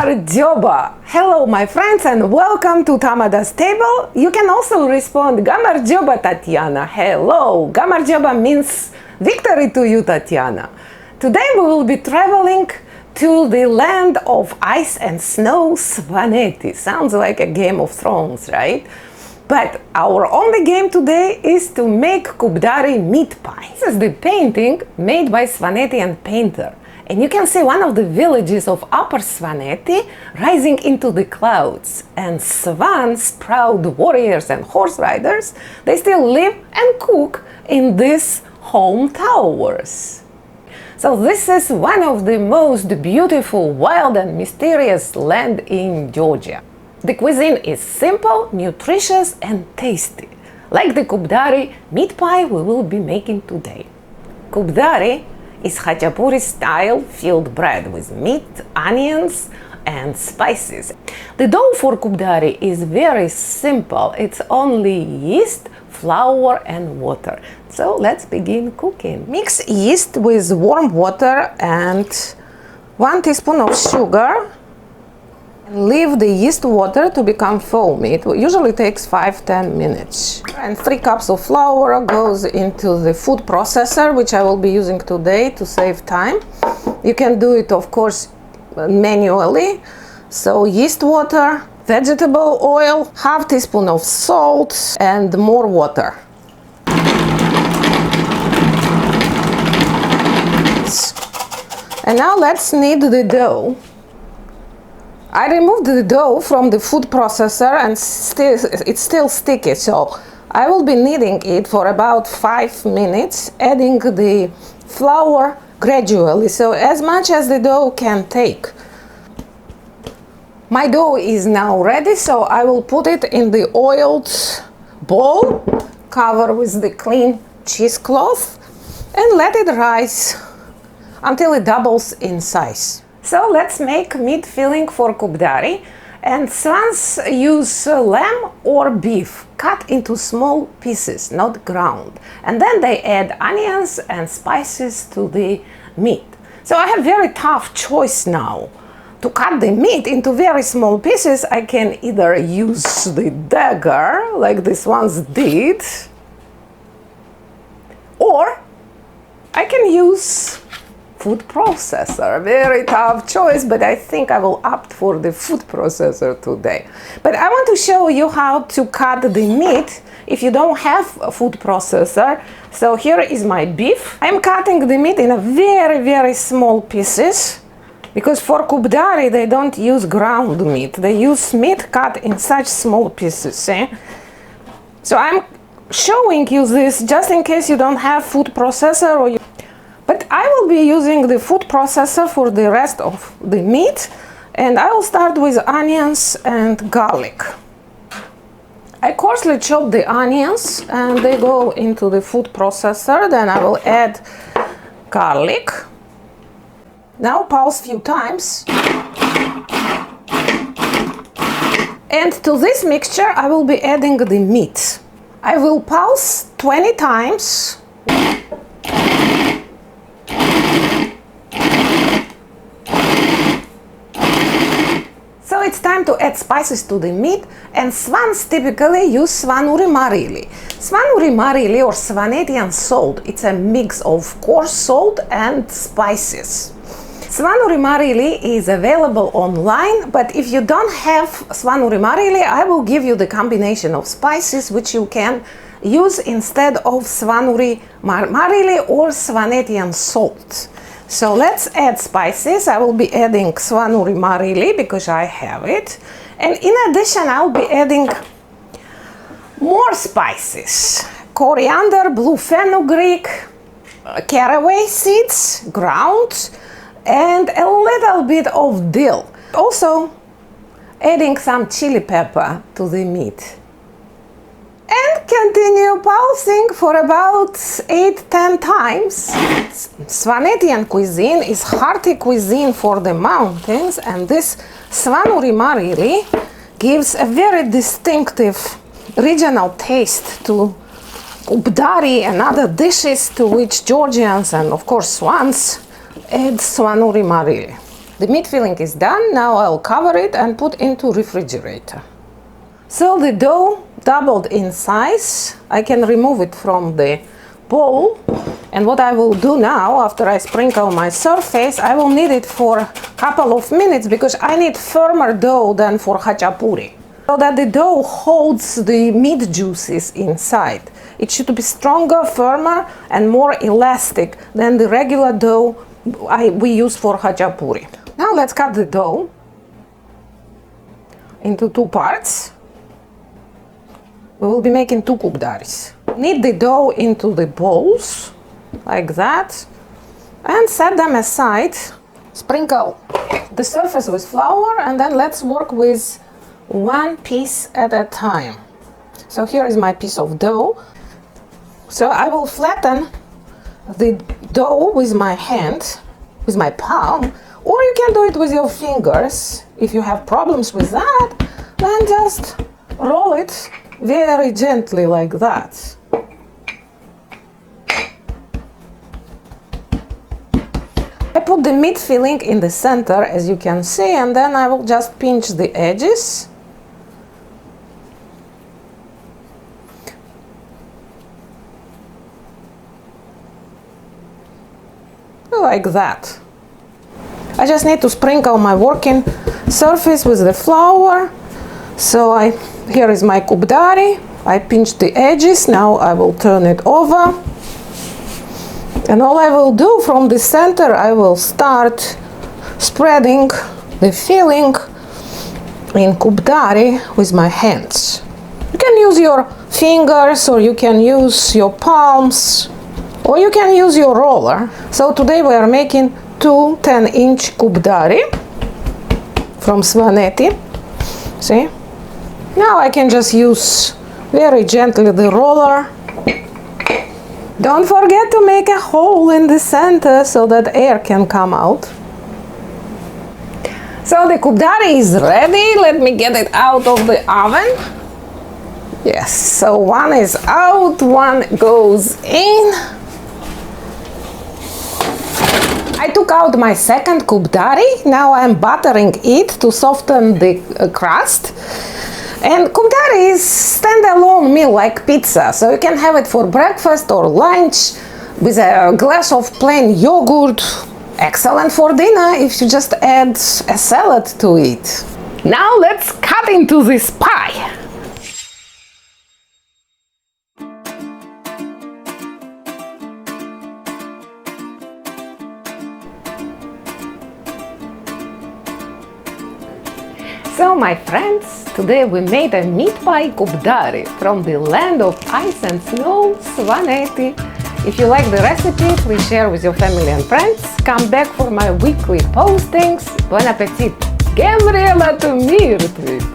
Gamarjoba! Hello my friends and welcome to Tamada's table. You can also respond Gamarjoba Tatiana. Hello! Gamarjoba means victory to you, Tatiana. Today we will be traveling to the land of ice and snow, Svaneti. Sounds like a Game of Thrones, right? But our only game today is to make Kubdari meat pie. This is the painting made by Svanetian painter. And you can see one of the villages of Upper Svaneti rising into the clouds. And swans, proud warriors and horse riders, they still live and cook in these home towers. So this is one of the most beautiful, wild and mysterious land in Georgia. The cuisine is simple, nutritious and tasty, like the Kubdari meat pie we will be making today. Kubdari is Khachapuri style filled bread with meat, onions and spices. The dough for Kubdari is very simple. It's only yeast, flour and water. So let's begin cooking. Mix yeast with warm water and 1 teaspoon of sugar. And leave the yeast water to become foamy. It usually takes 5-10 minutes. And 3 cups of flour goes into the food processor, which I will be using today to save time. You can do it, of course, manually. So yeast water, vegetable oil, half teaspoon of salt and more water. And now let's knead the dough. I removed the dough from the food processor and it's still sticky, so I will be kneading it for about 5 minutes, adding the flour gradually, so as much as the dough can take. My dough is now ready, so I will put it in the oiled bowl, cover with the clean cheesecloth, and let it rise until it doubles in size. So let's make meat filling for Kubdari, and swans use lamb or beef cut into small pieces, not ground, and then they add onions and spices to the meat. So I have very tough choice now. To cut the meat into very small pieces, I can either use the dagger like this ones did, or I can use food processor. Very tough choice, but I think I will opt for the food processor today. But I want to show you how to cut the meat if you don't have a food processor. So here is my beef. I'm cutting the meat in a very small pieces, because for Kubdari they don't use ground meat. They use meat cut in such small pieces. So I'm showing you this just in case you don't have food processor or But I will be using the food processor for the rest of the meat, and I will start with onions and garlic. I coarsely chop the onions and they go into the food processor. Then I will add garlic. Now pulse few times. And to this mixture I will be adding the meat. I will pulse 20 times. So it's time to add spices to the meat, and swans typically use Svanuri marili. Svanuri marili or Svanetian salt, it's a mix of coarse salt and spices. Svanuri marili is available online, but if you don't have Svanuri marili, I will give you the combination of spices which you can use instead of Svanuri marili or Svanetian salt. So let's add spices. I will be adding Svanuri marili because I have it. And in addition, I'll be adding more spices. Coriander, blue fenugreek, caraway seeds, ground, and a little bit of dill. Also adding some chili pepper to the meat. And continue pulsing for about 8-10 times. Svanetian cuisine is hearty cuisine for the mountains, and this Svanuri marili gives a very distinctive regional taste to Kubdari and other dishes to which Georgians and of course swans add Svanuri marili. The meat filling is done. Now I'll cover it and put into refrigerator. So the dough doubled in size. I can remove it from the bowl. And what I will do now, after I sprinkle my surface, I will knead it for a couple of minutes because I need firmer dough than for khachapuri, so that the dough holds the meat juices inside. It should be stronger, firmer, and more elastic than the regular dough we use for khachapuri. Now let's cut the dough into 2 parts. We will be making 2 kubdaris. Knead the dough into the bowls, like that, and set them aside. Sprinkle the surface with flour, and then let's work with 1 piece at a time. So here is my piece of dough. So I will flatten the dough with my hand, with my palm, or you can do it with your fingers. If you have problems with that, then just roll it very gently like that. I put the meat filling in the center, as you can see, and then I will just pinch the edges. Like that. I just need to sprinkle my working surface with the flour. So here is my kubdari. I pinched the edges. Now I will turn it over. And all I will do from the center, I will start spreading the filling in kubdari with my hands. You can use your fingers, or you can use your palms, or you can use your roller. So today we are making 2 10-inch kubdari from Svaneti. See? Now I can just use very gently the roller. Don't forget to make a hole in the center so that air can come out. So the kubdari is ready. Let me get it out of the oven. Yes, so one is out, one goes in. I took out my second kubdari. Now I'm buttering it to soften the crust. And kubdari is standalone meal like pizza, so you can have it for breakfast or lunch with a glass of plain yogurt. Excellent for dinner if you just add a salad to it. Now let's cut into this pie. So my friends, today we made a meat pie kubdari from the land of ice and snow, Svaneti. If you like the recipe, please share with your family and friends. Come back for my weekly postings. Buon appetit! Gabriela to mirtvi!